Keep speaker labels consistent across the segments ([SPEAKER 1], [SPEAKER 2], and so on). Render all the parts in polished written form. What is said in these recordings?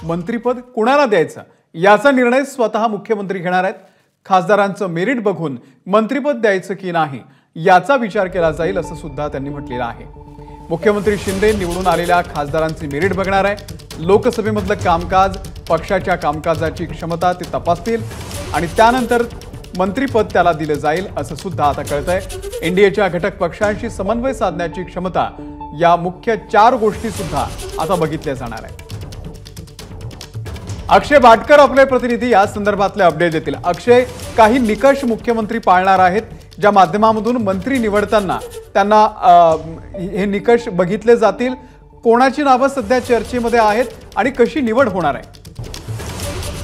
[SPEAKER 1] मंत्रिपद कोणाला द्यायचं याचा निर्णय स्वतः मुख्यमंत्री घेणार आहेत। खासदारांचं मेरिट बघून मंत्रिपद द्यायचं की नाही याचा विचार केला जाईल असं सुद्धा त्यांनी म्हटलेलं आहे। मुख्यमंत्री शिंदे निवडून आलेल्या खासदारांची मेरिट बघणार आहे। लोकसभेमधलं कामकाज, पक्षाच्या कामकाजाची क्षमता ते तपासतील आणि त्यानंतर मंत्रिपद त्याला दिले जाईल असं सुद्धा आता कळतंय। एनडीएच्या घटक पक्षांशी समन्वय साधण्याची क्षमता या मुख्य 4 गोष्टी सुद्धा आता बघितल्या जाणार आहेत। अक्षय भाटकर आपले प्रतिनिधी या संदर्भातले अपडेट देतील। अक्षय, काही निकष मुख्यमंत्री पाळणार आहेत ज्या माध्यमामधून मंत्री निवडताना त्यांना हे निकष बघितले जातील। कोणाची नावं सध्या चर्चेमध्ये आहेत आणि कशी निवड होणार आहे?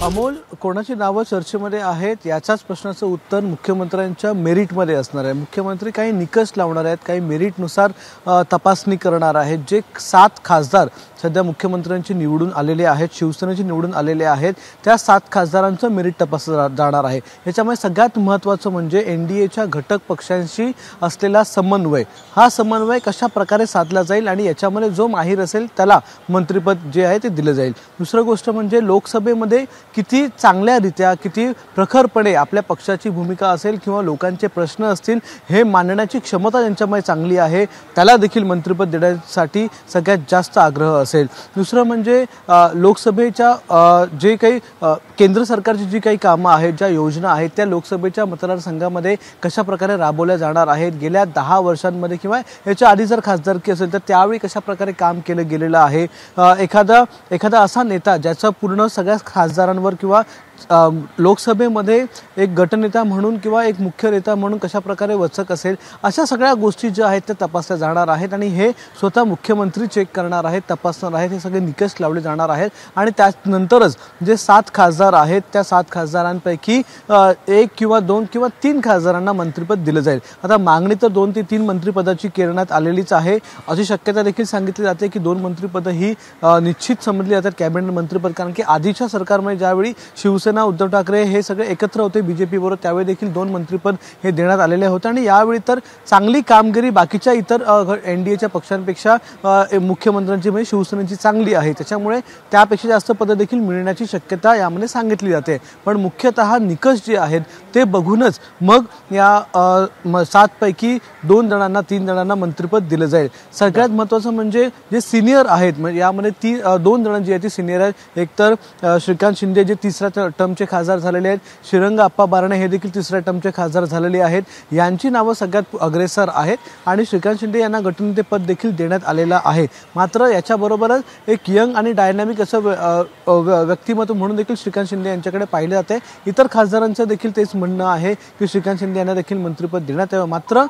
[SPEAKER 2] अमोल, कोणाची नावं चर्चेमध्ये आहेत याचाच प्रश्नाचं उत्तर मुख्यमंत्र्यांच्या मेरिटमध्ये असणार आहे। मुख्यमंत्री काही निकष लावणार आहेत, काही मेरिटनुसार तपासणी करणार आहेत। जे 7 खासदार सध्या मुख्यमंत्र्यांची निवडून आलेले आहेत, शिवसेनेचे निवडून आलेले आहेत, त्या 7 खासदारांचं मेरिट तपासलं जाणार आहे। याच्यामुळे सगळ्यात महत्त्वाचं म्हणजे एनडीएच्या घटक पक्षांशी असलेला समन्वय, हा समन्वय कशा प्रकारे साधला जाईल आणि याच्यामध्ये जो माहीर असेल त्याला मंत्रिपद जे आहे ते दिलं जाईल। दुसरी गोष्ट म्हणजे लोकसभेमध्ये किती चांगल्यारीत्या, किती प्रखरपणे आपल्या पक्षाची भूमिका असेल किंवा लोकांचे प्रश्न असतील हे मांडण्याची क्षमता त्यांच्यामध्ये चांगली आहे, त्याला देखील मंत्रिपद देण्यासाठी सगळ्यात जास्त आग्रह असेल। दुसरं म्हणजे लोकसभेच्या जे काही केंद्र सरकारची जी काही कामं आहेत, ज्या योजना आहेत, त्या लोकसभेच्या मतदारसंघामध्ये कशा प्रकारे राबवल्या जाणार आहेत, गेल्या 10 वर्षांमध्ये किंवा याच्या आधी जर खासदारकी असेल तर त्यावेळी कशा प्रकारे काम केलं गेलेलं आहे। एखादा असा नेता ज्याचा पूर्ण सगळ्या खासदारांवर किंवा लोकसभेमध्ये एक गटनेता म्हणून किंवा एक मुख्य नेता म्हणून कशा प्रकारे वचक असेल, अशा सगळ्या गोष्टी ज्या आहेत त्या तपासल्या जाणार आहेत आणि हे स्वतः मुख्यमंत्री चेक करणार आहेत, तपासणार आहेत। हे सगळे निकष लावले जाणार आहेत आणि त्यानंतरच जे 7 खासदार आहेत त्या 7 खासदारांपैकी 1 किंवा 2 किंवा 3 खासदारांना मंत्रिपद दिलं जाईल। आता मागणी तर 2 ते 3 मंत्रिपदाची करण्यात आलेलीच आहे। अशी शक्यता देखील सांगितली जाते की 2 मंत्रिपद ही निश्चित समजली जातात कॅबिनेट मंत्रिपद, कारण की आधीच्या सरकारमध्ये ज्यावेळी शिवसेना उद्धव ठाकरे हे सगळे एकत्र होते बीजेपी बरोबर, त्यावेळी देखील 2 मंत्रिपद हे देण्यात आलेले होते आणि यावेळी तर चांगली कामगिरी बाकीच्या इतर एनडीएच्या पक्षांपेक्षा मुख्यमंत्र्यांची म्हणजे शिवसेनेची चांगली आहे, त्याच्यामुळे त्यापेक्षा जास्त पदं देखील मिळण्याची शक्यता यामध्ये सांगितली जाते। पण मुख्यतः निकष जे आहेत ते बघूनच मग या 7 पैकी 2 जणांना 3 जणांना मंत्रिपद दिलं जाईल। सगळ्यात महत्त्वाचं म्हणजे जे सिनियर आहेत, म्हणजे यामध्ये 2 जण जे आहेत ते सिनियर आहेत। एक तर श्रीकांत शिंदे जे 3ऱ्या टर्मचे खासदार झालेले आहेत, श्रीरंग अप्पा बारणे हे देखील 3ऱ्या टर्मचे खासदार झालेले आहेत, यांची नावं सगळ्यात अग्रेसर आहेत आणि श्रीकांत शिंदे यांना गटनेते पद देखील देण्यात आलेलं आहे। मात्र याच्याबरोबरच एक यंग आणि डायनॅमिक असं व्यक्तिमत्व म्हणून देखील श्रीकांत शिंदे यांच्याकडे पाहिले जाते। इतर खासदारांचं देखील तेच म्हणणं आहे की श्रीकांत शिंदे यांना देखील मंत्रिपद देण्यात यावं। मात्र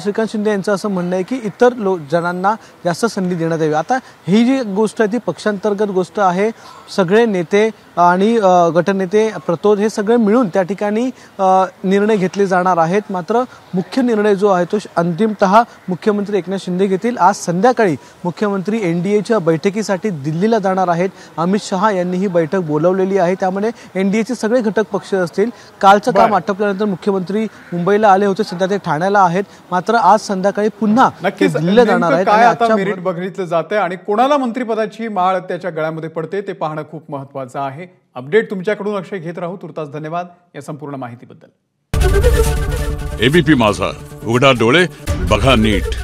[SPEAKER 2] श्रीकांत शिंदे यांचं असं म्हणणं आहे की इतर जणांना जास्त संधी देण्यात यावी। आता ही जी गोष्ट आहे ती पक्षांतर्गत गोष्ट आहे। सगळे नेते आणि गटनेते प्रतोद हे सगळे मिळून त्या ठिकाणी निर्णय घेतले जाणार आहेत। मात्र मुख्य निर्णय जो आहे तो अंतिमतः मुख्यमंत्री एकनाथ शिंदे घेतील। आज संध्याकाळी मुख्यमंत्री एनडीएच्या बैठकीसाठी दिल्लीला जाणार आहेत। अमित शहा यांनी ही बैठक बोलावलेली आहे, त्यामुळे एनडीएचे सगळे घटक पक्ष असतील। कालचं काम आटोपल्यानंतर मुख्यमंत्री मुंबईला आले होते, सध्या ते ठाण्याला आहेत। मात्र आज संध्याकाळी पुन्हा दिल्लीला जाणार आहेत।
[SPEAKER 1] काय आता मेरिट बघितलं जाते आणि कोणाला मंत्रिपदाची माळ त्याच्या गळ्यामध्ये पडते ते पाहणं खूप महत्त्वाचं आहे। अपडेट तुमच्याकडून अक्षय घेत राहू। तुर्तास धन्यवाद या संपूर्ण माहितीबद्दल।
[SPEAKER 3] एबीपी माझा, उघडा डोळे बघा नीट।